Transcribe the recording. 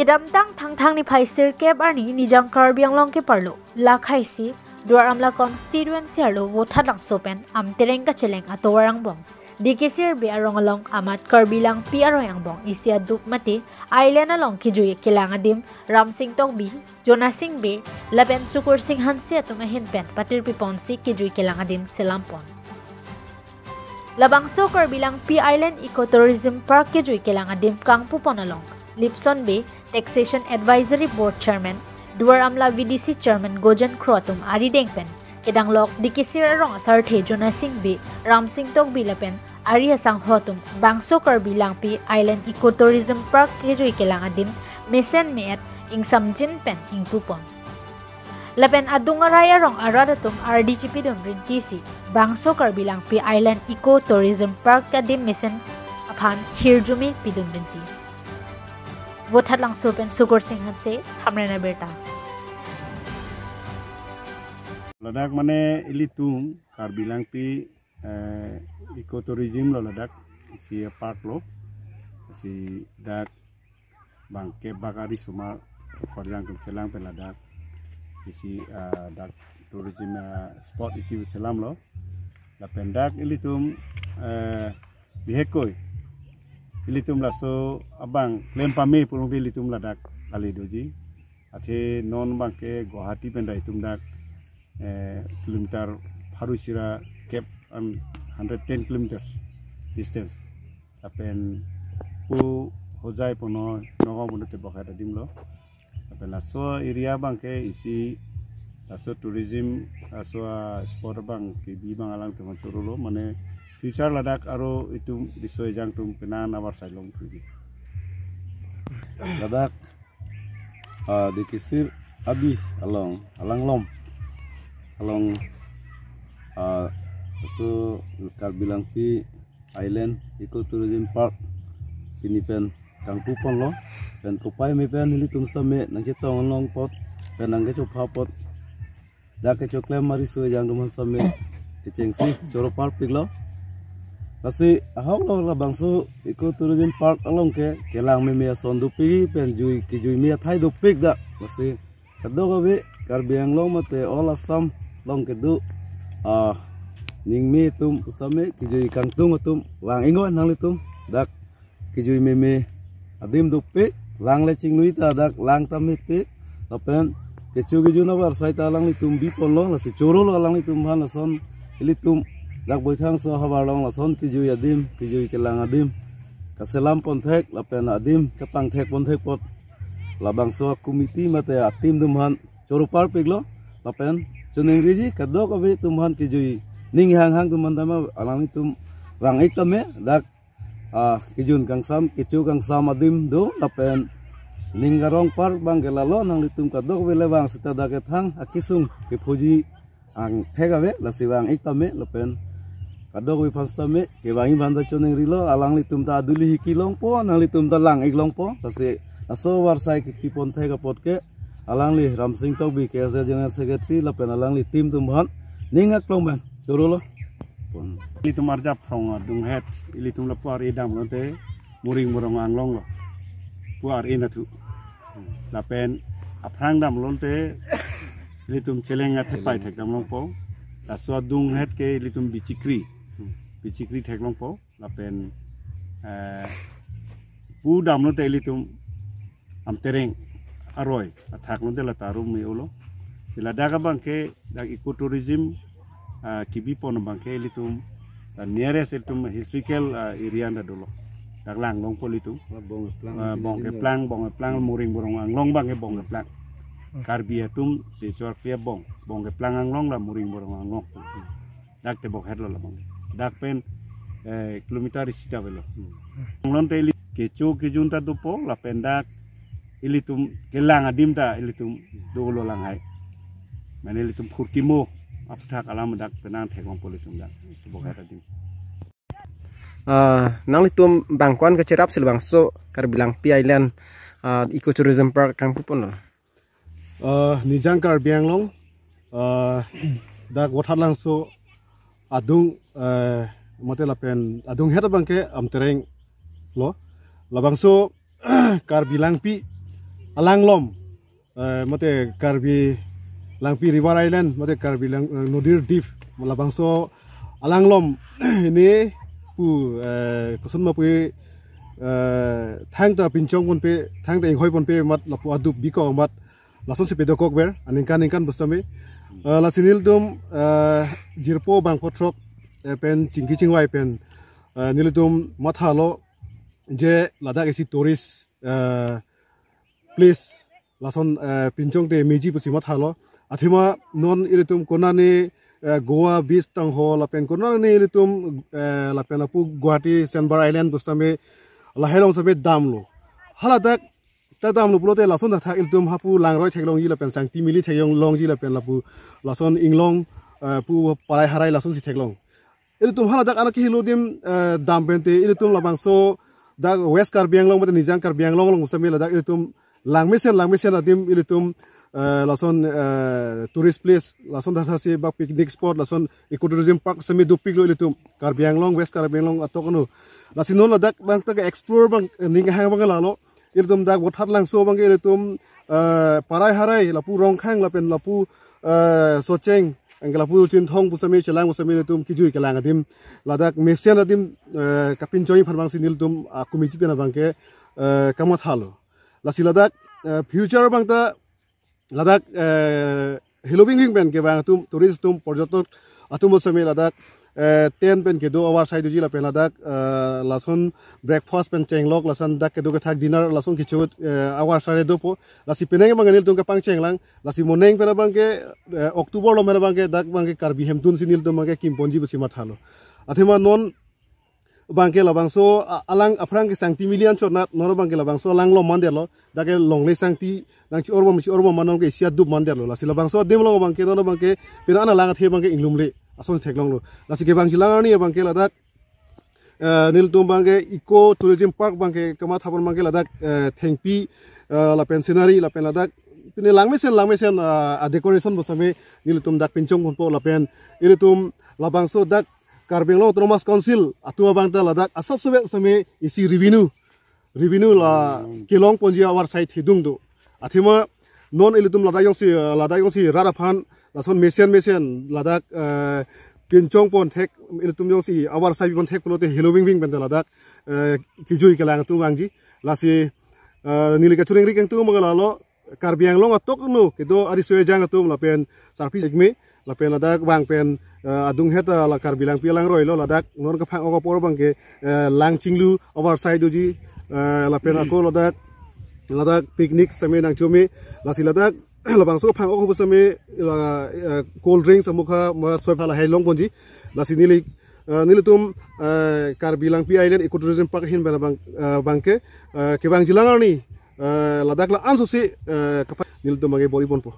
midamtang thang ni phaisir kep arni nijang Karbi Anglong ke parlo lakhaisi duar amla constituency arlo vothat lang sopen am tereng ka cheleng atowarang bong dikisir be arong along amat Karbi lang pi aroyang bong isia dup mate island along kijui kilangadim Ram Singh Tokbi Jona Singh be lapen Sukur Singh Hanse atum ahin pen patir piponsi kijui kilangadim selampon labangso Karbi lang pi island ecotourism park kijui kilangadim kangpupon along Lipson Bay Taxation Advisory Board Chairman Duar Amla VDC Chairman Gojan Kroatum Ari Dengpen Kedang Lok Dikisir Arong Asarte Jona Singh Bay Ram Singh Tokbi Lapen Ari Hasang Hotum Bangso Karbi Langpi Island Ecotourism Park Kejoy Kelangadim Mesen Meet Ing Samjin Pen Ing Pupon Lapen Adungaray Arong Aradatum RDGP Don Rintisi Bangso Karbi Langpi Island Ecotourism Park Kadim Mesen Apan Hirjumi Pidun Rinti Vothat lang sopen Sukur Singh Hanse Hamrena Berta Ladak mane ilitung Karbi Langpi ecotourism lo ladak si park lo si dak bangke bakari suma korjang kelang pe ladak isi dak tourism spot isi selam lo la pendak ilitung bihekoi ilitum laso abang lempame pulung ilitum ladak ali doji athe non bangke Guwahati pendai tum dak kilometer Harusira cap 110 kilometers distance apen pu hojai pono nogo bunute bakada dimlo apen laso area bangke isi laso tourism laso sport bang ki bi bangalang teman churulo mane future ladak aro itu disoy jang tum penan abar sailong tuji ladak dikisir abi along so Karbi Langpi Island Ecotourism Park pinipen kangpupon lo pen kopai me pen hili tum same nang chetong long pot pen nang ke chopha pot da ke choklem mari so jang dum same ke chengsi choro park piglo Kasi ahok lo la bangso ecotourism park along ke kelang me son dupi pen jui ki jui me thai dupik da kasi kado ka be Karbi Anglong mate all Assam long ke du ning me tum ustame ki jui kang tung tum wang ingo nang litum dak ki jui me adim dupik lang le ching nui ta dak lang tam me pe lapen ke chu ki juna war sai ta lang litum bi pon lo la si choro lo lang litum han la son litum dak boy thang so habarong la son ki jui adim ki jui kelang adim kaselam pon thek lapen adim kapang thek pon thek pot labang so komiti mate atim dumhan choro par piglo lapen chuning riji kadok abe tumhan ki jui ning hang tuman tama alang tum wang ikame dak kijun kang sam kichu kang sam adim do lapen ning garong par bang gelalo nang litum kadok bele bang sita daket hang akisung ki phuji ang thegabe lasiwang ikame lapen kadok wi phastame ke bangi banda chuning rilo alang litum ta aduli hikilong po nang litum ta lang iklong po tase aso warsai ki pipon thega potke alang li Ram Singh Tokbi ke general secretary lapen alang li tim tumhan ningak plongban chorolo pon ilitum arjap from dung het ilitum lapar idam lonte muring morong anglong lo puar inatu lapen aprang dam lonte ilitum celenga thepai thek dam longpo la so dung het ke ilitum bichikri thek longpo lapen pu dam lonte ilitum am tereng aroy athak lonte la tarum me ulo sila daga bangke dak ecotourism kibi pon bangke litum nearest itum historical area nda dolo dak lang long politum bong ke plang muring borong anglong bangke bong ke plang Karbi atum si chor pia bong ke plang anglong la muring borong anglong dak te bok het lo la bang dak pen kilometer sita velo anglong te ke chu ke junta dupo la pendak ilitum kelang adim ta ilitum dolo lang hai mane ilitum khurkimo apthak alam dak penang thekong politum dak bokha adim nang litum bangkwan ke cerap sil bangso Karbi Langpi Island ecotourism park kang pupon nijang Karbi Anglong dak wothat lang so adung mate lapen adung heta bangke am tereng lo labangso Karbi Langpi alanglom mate Karbi Langpi River Island mate Karbi Nodir Deep malabangso alanglom ini pu kusun ma pu thang ta pinchong pon pe thang ta inghoi pon pe mat lapu adu biko mat lason se pedokok ber aningkan bustami lasinil dum jirpo bang potrok pen chingki chingwai pen nilidum mathalo je Ladakh isi tourist place lason pinchong te meji pusi mathalo athima non ilitum konani Goa beach tang ho lapen konani ilitum lapen apu Guwahati Sandbar Island bustami lahelong sabe damlo haladak ta damlo pulote lason da thak ilitum hapu langroi theklong yi lapen sangti mili theklong long ji lapen lapu lason inglong pu parai harai lason si theklong ilitum haladak anaki hilodim dampente ilitum labangso da West Karbi Anglong mate Nizang Karbi Anglong long musami ladak ilitum langmesen adim ilitum lason tourist place lason da se bak picnic spot lason ecotourism park sami dupik lo ilitum Karbi Anglong West Karbi Anglong atokno lasinon ladak bang ta explore bang ninga hang bang lalo ilitum dak wathar langso bang ilitum parai harai lapu rongkhang lapen lapu socheng anglapu chinthong pusami chelang pusami ilitum kijui kelang adim ladak mesian adim kapin join phanbang sinil tum committee pena bangke kamat halo lasi ladak future bang ta ladak helobing pen ke bang tum tourist tum porjotok atum pusami ladak 10 pen ke do hour side ji la pen ladak lason breakfast pen chenglok lason dak ke do ke thak dinner lason kichut hour side do po lasi peneng manganil tum ka pang chenglang lasi moneng pena bangke Oktober lo mena bangke dak bangke Karbi Hemtun sinil tum bangke kimponji busi mathalo athima non bangke labangso alang aprang ke sangti million chonat nor bangke labangso alang lo mandelo dake longle sangti nangchi orbo manom ke sia dub mandelo lasi labangso demlo bangke no bangke pina ana langa the bangke inglumle ason theklong lo lasi ke bang jilangani bangke ladak nil tum bangke eco tourism park bangke kama thabon bangke ladak thengpi la pensionary la pen ladak pine langmesen decoration bosame nil tum dak pinchong konpo la pen ilitum labangso dak Karbi Anglong Autonomous Council atua bangta ladak asap sobe same isi revenue la kilong ponji awar site hidung do athima non ilitum ladak yong si raraphan lason mesian ladak pinchong pon thek ilitum yong si awar site pon thek pulote helowing wing banta ladak kijui kelang tu bangji lasi nilika churing ring tu mangalalo Karbi Anglong atok no kedo ari soe jang atum lapen sarpi segme lapen ladak bang pen adung heta la Karbi Langpi lang roi lo ladak non ka phang oka por bangke lang chinglu over side uji lapen ako ladak picnic same nang chumi lasi ladak labang so phang oka same cold drinks amukha ma soi phala hai long ponji lasi nilitum Karbi Langpi Island ecotourism park hin bana bangke ke bang jilangarni ladak la anso si nilitum mage bori ponpo